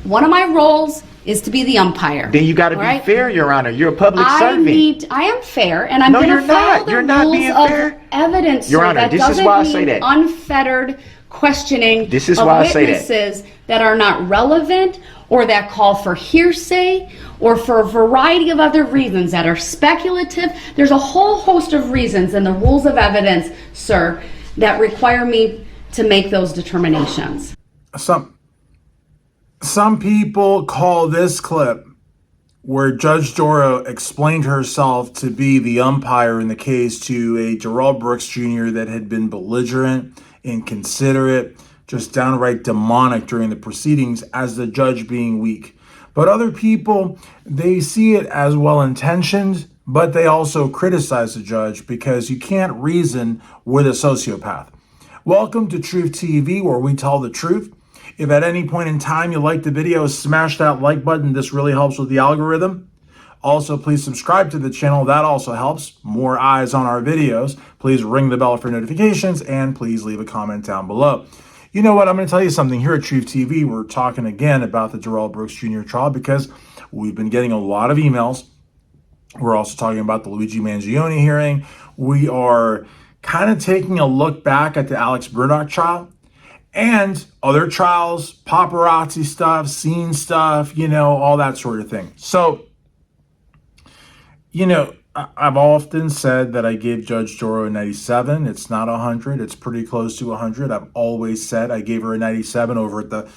One of my roles is to be the umpire. Then you got to be fair, Your Honor. You're a public servant. I am fair, and I'm going to follow the rules of evidence, Your Honor, this is why I say that. Unfettered questioning This is why I say that. Witnesses that are not relevant or that call for hearsay or for a variety of other reasons that are speculative. There's a whole host of reasons in the rules of evidence, sir, that require me to make those determinations. Some people call this clip where Judge DOROW explained herself to be the umpire in the case to a Darrell Brooks Jr. that had been belligerent, inconsiderate, just downright demonic during the proceedings, as the judge being weak. But other people, they see it as well-intentioned, but they also criticize the judge because you can't reason with a sociopath. Welcome to TroofTV, where we tell the truth. If at any point in time you like the video, smash that like button. This really helps with the algorithm. Also, please subscribe to the channel. That also helps. More eyes on our videos. Please ring the bell for notifications, and please leave a comment down below. You know what? I'm going to tell you something. Here at TroofTV, we're talking again about the Darrell Brooks Jr. trial because we've been getting a lot of emails. We're also talking about the Luigi Mangione hearing. We are kind of taking a look back at the Alex Murdaugh trial and other trials, paparazzi stuff, scene stuff, you know, all that sort of thing. So, you know, I've often said that I gave Judge DOROW a 97. It's not 100. It's pretty close to 100. I've always said I gave her a 97 over at the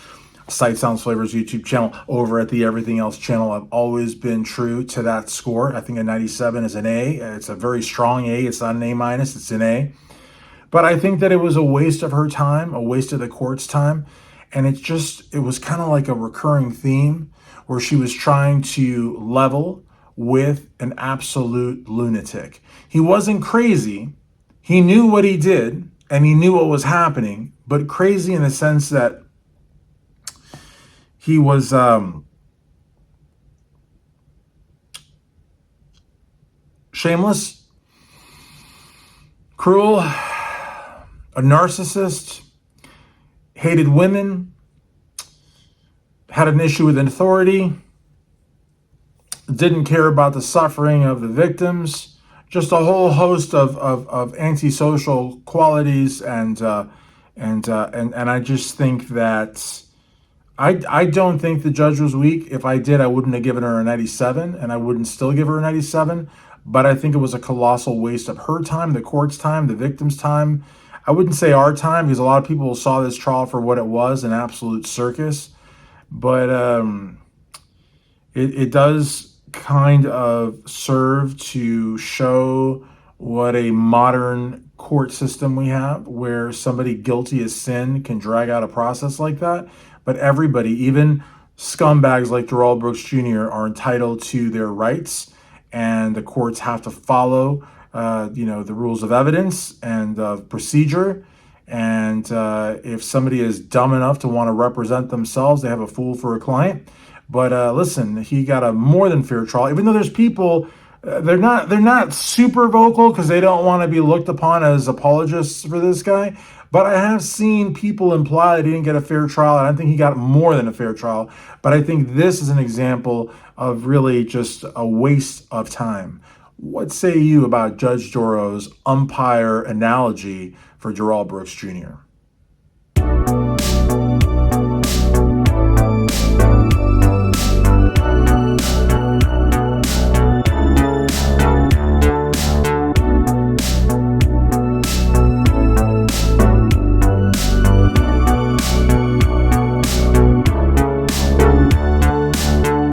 Sight Sounds Flavors YouTube channel, over at the Everything Else channel. I've always been true to that score. I think a 97 is an A. It's a very strong A. It's not an A-, it's an A. But I think that it was a waste of her time, a waste of the court's time. And it was kind of like a recurring theme where she was trying to level with an absolute lunatic. He wasn't crazy. He knew what he did and he knew what was happening, but crazy in the sense that he was shameless, cruel, a narcissist, hated women, had an issue with authority, didn't care about the suffering of the victims, just a whole host of antisocial qualities, and I just think that I don't think the judge was weak. If I did, I wouldn't have given her a 97, and I wouldn't still give her a 97. But I think it was a colossal waste of her time, the court's time, the victim's time. I wouldn't say our time, because a lot of people saw this trial for what it was, an absolute circus. But it does kind of serve to show what a modern court system we have, where somebody guilty as sin can drag out a process like that. But everybody, even scumbags like Darrell Brooks Jr., are entitled to their rights, and the courts have to follow the rules of evidence and procedure. And if somebody is dumb enough to want to represent themselves, they have a fool for a client. But listen, he got a more than fair trial, even though there's people, they're not super vocal because they don't want to be looked upon as apologists for this guy. But I have seen people imply that he didn't get a fair trial, and I think he got more than a fair trial. But I think this is an example of really just a waste of time. What say you about Judge DOROW's umpire analogy for Darrell Brooks Jr.?